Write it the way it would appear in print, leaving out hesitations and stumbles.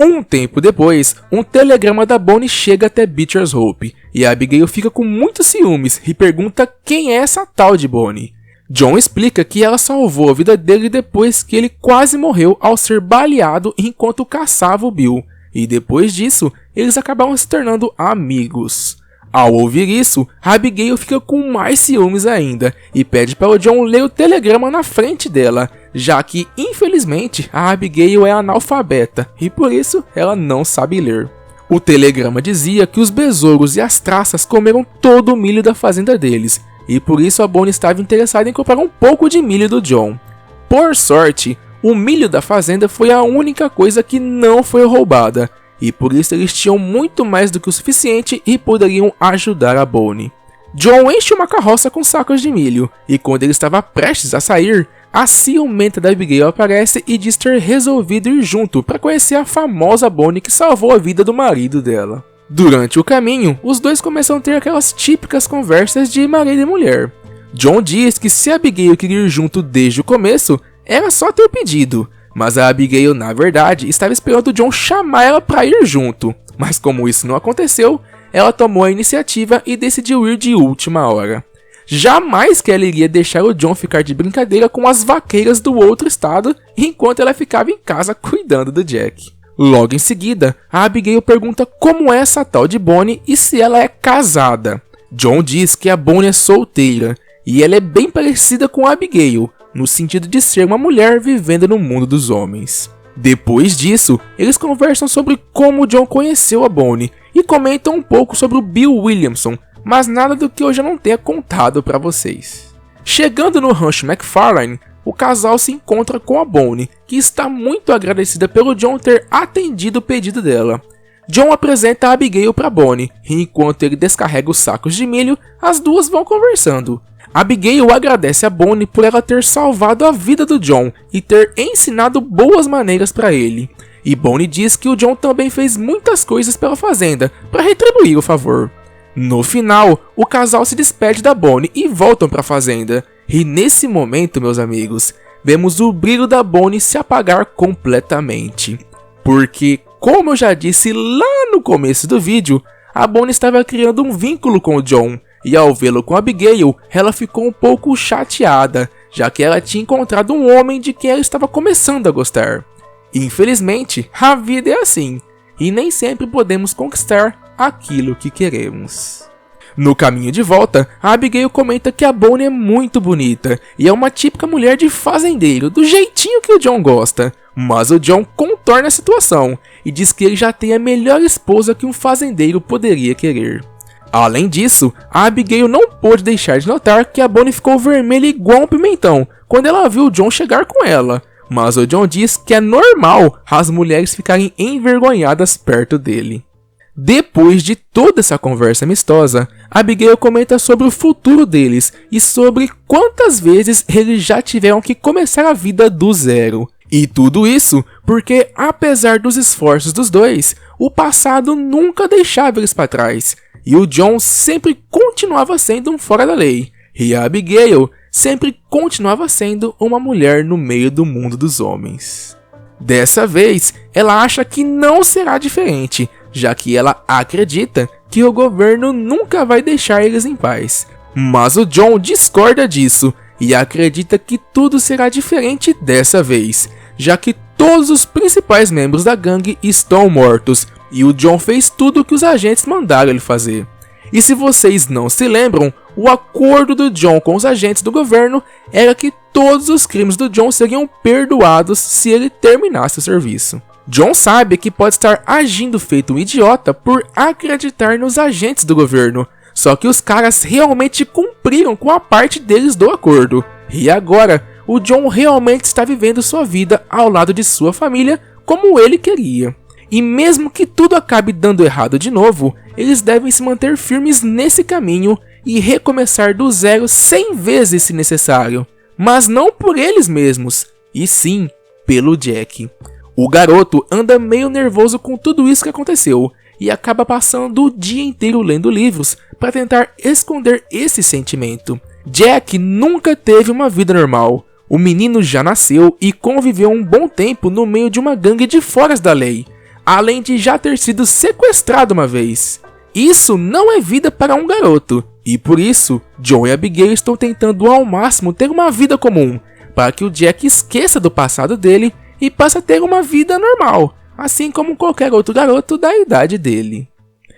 Um tempo depois, um telegrama da Bonnie chega até Beecher's Hope, e a Abigail fica com muitos ciúmes e pergunta quem é essa tal de Bonnie. John explica que ela salvou a vida dele depois que ele quase morreu ao ser baleado enquanto caçava o Bill, e depois disso, eles acabaram se tornando amigos. Ao ouvir isso, a Abigail fica com mais ciúmes ainda e pede para o John ler o telegrama na frente dela, já que, infelizmente, a Abigail é analfabeta e por isso ela não sabe ler. O telegrama dizia que os besouros e as traças comeram todo o milho da fazenda deles, e por isso a Bonnie estava interessada em comprar um pouco de milho do John. Por sorte, o milho da fazenda foi a única coisa que não foi roubada, e por isso eles tinham muito mais do que o suficiente e poderiam ajudar a Bonnie. John enche uma carroça com sacos de milho, e quando ele estava prestes a sair, a ciumenta da Abigail aparece e diz ter resolvido ir junto para conhecer a famosa Bonnie que salvou a vida do marido dela. Durante o caminho, os dois começam a ter aquelas típicas conversas de marido e mulher. John diz que se a Abigail queria ir junto desde o começo, era só ter pedido, mas a Abigail, na verdade, estava esperando o John chamar ela para ir junto. Mas como isso não aconteceu, ela tomou a iniciativa e decidiu ir de última hora. Jamais que ela iria deixar o John ficar de brincadeira com as vaqueiras do outro estado, enquanto ela ficava em casa cuidando do Jack. Logo em seguida, a Abigail pergunta como é essa tal de Bonnie e se ela é casada. John diz que a Bonnie é solteira, e ela é bem parecida com a Abigail, no sentido de ser uma mulher vivendo no mundo dos homens. Depois disso, eles conversam sobre como John conheceu a Bonnie e comentam um pouco sobre o Bill Williamson, mas nada do que eu já não tenha contado para vocês. Chegando no rancho McFarlane, o casal se encontra com a Bonnie, que está muito agradecida pelo John ter atendido o pedido dela. John apresenta a Abigail para Bonnie, e enquanto ele descarrega os sacos de milho, as duas vão conversando. Abigail agradece a Bonnie por ela ter salvado a vida do John e ter ensinado boas maneiras para ele. E Bonnie diz que o John também fez muitas coisas pela fazenda para retribuir o favor. No final, o casal se despede da Bonnie e voltam para a fazenda. E nesse momento, meus amigos, vemos o brilho da Bonnie se apagar completamente. Porque, como eu já disse lá no começo do vídeo, a Bonnie estava criando um vínculo com o John. E ao vê-lo com Abigail, ela ficou um pouco chateada, já que ela tinha encontrado um homem de quem ela estava começando a gostar. Infelizmente, a vida é assim, e nem sempre podemos conquistar aquilo que queremos. No caminho de volta, a Abigail comenta que a Bonnie é muito bonita, e é uma típica mulher de fazendeiro, do jeitinho que o John gosta. Mas o John contorna a situação, e diz que ele já tem a melhor esposa que um fazendeiro poderia querer. Além disso, a Abigail não pôde deixar de notar que a Bonnie ficou vermelha igual um pimentão quando ela viu o John chegar com ela, mas o John diz que é normal as mulheres ficarem envergonhadas perto dele. Depois de toda essa conversa amistosa, Abigail comenta sobre o futuro deles e sobre quantas vezes eles já tiveram que começar a vida do zero. E tudo isso porque, apesar dos esforços dos dois, o passado nunca deixava eles para trás. E o John sempre continuava sendo um fora da lei, e a Abigail sempre continuava sendo uma mulher no meio do mundo dos homens. Dessa vez, ela acha que não será diferente, já que ela acredita que o governo nunca vai deixar eles em paz. Mas o John discorda disso, e acredita que tudo será diferente dessa vez, já que todos os principais membros da gangue estão mortos, e o John fez tudo o que os agentes mandaram ele fazer. E se vocês não se lembram, o acordo do John com os agentes do governo era que todos os crimes do John seriam perdoados se ele terminasse o serviço. John sabe que pode estar agindo feito um idiota por acreditar nos agentes do governo, só que os caras realmente cumpriram com a parte deles do acordo. E agora, o John realmente está vivendo sua vida ao lado de sua família como ele queria. E mesmo que tudo acabe dando errado de novo, eles devem se manter firmes nesse caminho e recomeçar do zero 100 vezes se necessário. Mas não por eles mesmos, e sim pelo Jack. O garoto anda meio nervoso com tudo isso que aconteceu e acaba passando o dia inteiro lendo livros para tentar esconder esse sentimento. Jack nunca teve uma vida normal. O menino já nasceu e conviveu um bom tempo no meio de uma gangue de foras da lei. além de já ter sido sequestrado uma vez. Isso não é vida para um garoto, e por isso, John e Abigail estão tentando ao máximo ter uma vida comum, para que o Jack esqueça do passado dele e passe a ter uma vida normal, assim como qualquer outro garoto da idade dele.